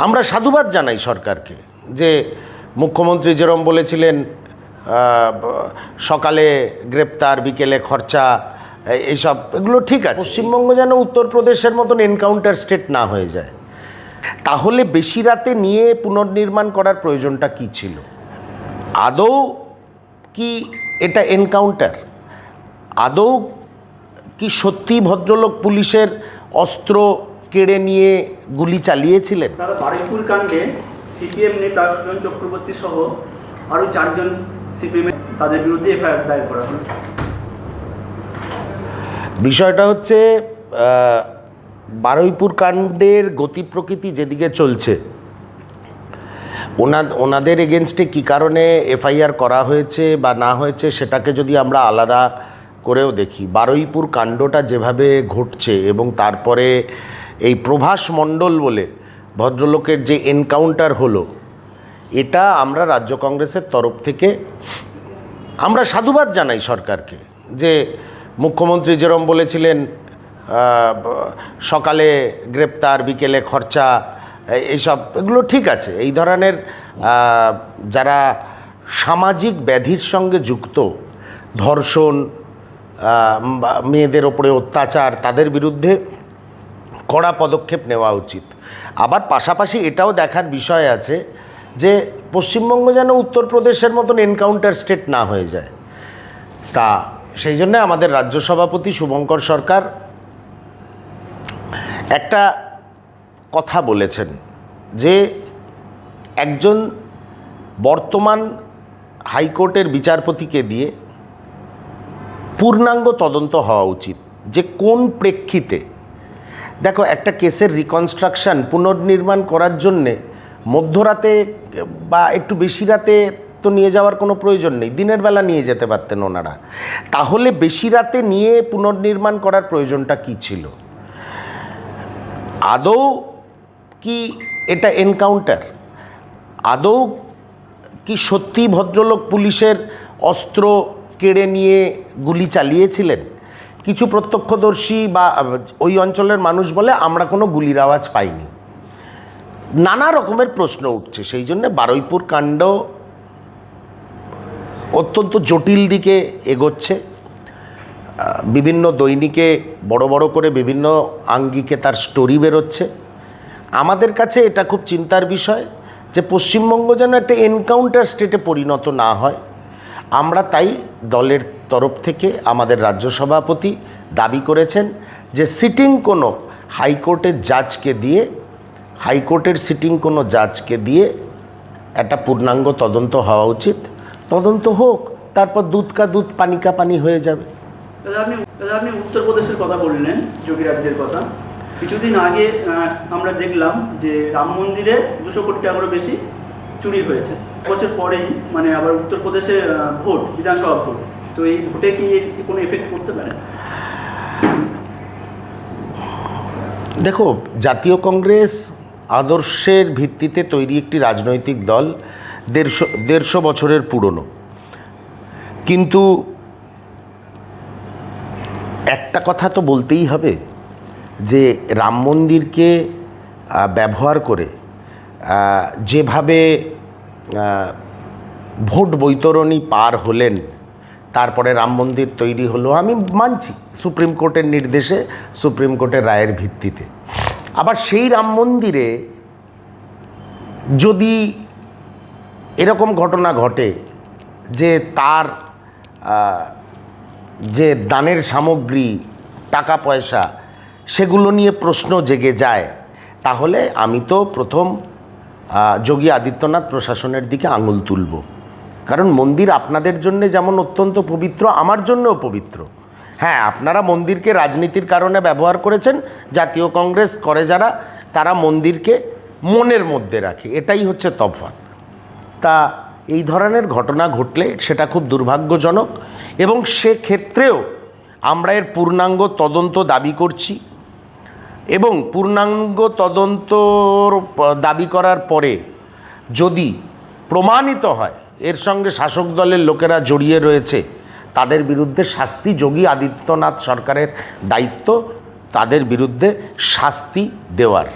আমরা সাধুবাদ জানাই সরকারকে যে মুখ্যমন্ত্রী যেরকম বলেছিলেন সকালে গ্রেপ্তার বিকেলে খরচা, এইসব এগুলো ঠিক আছে। পশ্চিমবঙ্গ যেন উত্তরপ্রদেশের মতন এনকাউন্টার স্টেট না হয়ে যায়। তাহলে বেশি রাতে নিয়ে পুনর্নির্মাণ করার প্রয়োজনটা কি ছিল? আদৌ কি এটা এনকাউন্টার? আদৌ কি সত্যি ভদ্রলোক পুলিশের অস্ত্র কেড়ে নিয়ে গুলি চালিয়েছিলেন? তারা বারুইপুর কাণ্ডে সিপিএম নেতা সুজন চক্রবর্তী সহ আরও 4 জন সিপিএম তাদের বিরুদ্ধে এফআইআর দায়ের করা হলো। বিষয়টা হচ্ছে বারুইপুর কাণ্ডের গতি প্রকৃতি যেদিকে চলছে, ওনাদের এগেনস্টে কী কারণে এফআইআর করা হয়েছে বা না হয়েছে সেটাকে যদি আমরা আলাদা করেও দেখি, বারুইপুর কাণ্ডটা যেভাবে ঘটছে এবং তারপরে এই প্রভাস মণ্ডল বলে ভদ্রলোকের যে এনকাউন্টার হলো, এটা আমরা রাজ্য কংগ্রেসের তরফ থেকে আমরা সাধুবাদ জানাই সরকারকে যে মুখ্যমন্ত্রী যেরকম বলেছিলেন সকালে গ্রেপ্তার বিকেলে খরচা, এইসব এগুলো ঠিক আছে। এই ধরনের যারা সামাজিক ব্যাধির সঙ্গে যুক্ত, ধর্ষণ, মেয়েদের ওপরে অত্যাচার, তাদের বিরুদ্ধে কড়া পদক্ষেপ নেওয়া উচিত। আবার পাশাপাশি এটাও দেখার বিষয় আছে যে পশ্চিমবঙ্গ যেন উত্তরপ্রদেশের মতন এনকাউন্টার স্টেট না হয়ে যায়। তা সেই জন্য আমাদের রাজ্য সভাপতি শুভঙ্কর সরকার একটা কথা বলেছেন যে একজন বর্তমান হাইকোর্টের বিচারপতিকে দিয়ে পূর্ণাঙ্গ তদন্ত হওয়া উচিত যে কোন প্রেক্ষিতে। দেখো, একটা কেসের রিকনস্ট্রাকশন পুনর্নির্মাণ করার জন্যে মধ্যরাতে বা একটু বেশি রাতে তো নিয়ে যাওয়ার কোনো প্রয়োজন নেই, দিনের বেলা নিয়ে যেতে পারতেন ওনারা। তাহলে বেশি রাতে নিয়ে পুনর্নির্মাণ করার প্রয়োজনটা কি ছিল? আদৌ কি এটা এনকাউন্টার? আদৌ কি সত্যি ভদ্রলোক পুলিশের অস্ত্র কেড়ে নিয়ে গুলি চালিয়েছিলেন? কিছু প্রত্যক্ষদর্শী বা ওই অঞ্চলের মানুষ বলে আমরা কোনো গুলির আওয়াজ পাইনি। নানা রকমের প্রশ্ন উঠছে। সেই জন্য বারুইপুর কাণ্ড অত্যন্ত জটিল দিকে এগোচ্ছে। বিভিন্ন দৈনিকে বড় বড় করে বিভিন্ন আঙ্গিকে তার স্টোরি বেরোচ্ছে। আমাদের কাছে এটা খুব চিন্তার বিষয় যে পশ্চিমবঙ্গ যেন একটা এনকাউন্টার স্টেটে পরিণত না হয়। আমরা তাই দলের তরফ থেকে আমাদের রাজ্য সভাপতি দাবি করেছেন যে সিটিং কোনো হাইকোর্টের জাজকে দিয়ে, হাইকোর্টের সিটিং কোনো জাজকে দিয়ে একটা পূর্ণাঙ্গ তদন্ত হওয়া উচিত। তদন্ত হোক, তারপর দুধ কা দুধ পানি কা পানি হয়ে যাবে। আপনি উত্তরপ্রদেশের কথা বললেন, যোগী রাজ্যের কথা। কিছুদিন আগে আমরা দেখলাম যে রাম মন্দিরে 200 কোটি টাকারও বেশি চুরি হয়েছে। বছর পরেই মানে আবার উত্তরপ্রদেশে ভোট, বিধানসভা ভোট, তো এই ভোটে কি কোনো এফেক্ট করতে পারে? দেখো, জাতীয় কংগ্রেস আদর্শের ভিত্তিতে তৈরি একটি রাজনৈতিক দল, 150 বছরের পুরনো। কিন্তু একটা কথা তো বলতেই হবে যে রাম মন্দিরকে ব্যবহার করে যেভাবে ভোট বৈতরণী পার হলেন, তারপরে রাম মন্দির তৈরি হলো, আমি মানছি সুপ্রিম কোর্টের নির্দেশে, সুপ্রিম কোর্টের রায়ের ভিত্তিতে। আবার সেই রাম মন্দিরে যদি এরকম ঘটনা ঘটে যে তার যে দানের সামগ্রী, টাকা পয়সা, সেগুলো নিয়ে প্রশ্ন জেগে যায়, তাহলে আমি তো প্রথম যোগী আদিত্যনাথ প্রশাসনের দিকে আঙুল তুলব। কারণ মন্দির আপনাদের জন্য যেমন অত্যন্ত পবিত্র, আমার জন্যও পবিত্র। হ্যাঁ, আপনারা মন্দিরকে রাজনীতির কারণে ব্যবহার করেছেন, জাতীয় কংগ্রেস করে যারা, তারা মন্দিরকে মনের মধ্যে রাখে, এটাই হচ্ছে তফাৎ। তা এই ধরনের ঘটনা ঘটলে সেটা খুব দুর্ভাগ্যজনক এবং সেক্ষেত্রেও আমরা এর পূর্ণাঙ্গ তদন্ত দাবি করছি। এবং পূর্ণাঙ্গ তদন্তর দাবি করার পরে যদি প্রমাণিত হয় এর সঙ্গে শাসক দলের লোকেরা জড়িয়ে রয়েছে, তাদের বিরুদ্ধে শাস্তি, যোগী আদিত্যনাথ সরকারের দায়িত্ব তাদের বিরুদ্ধে শাস্তি দেওয়ার।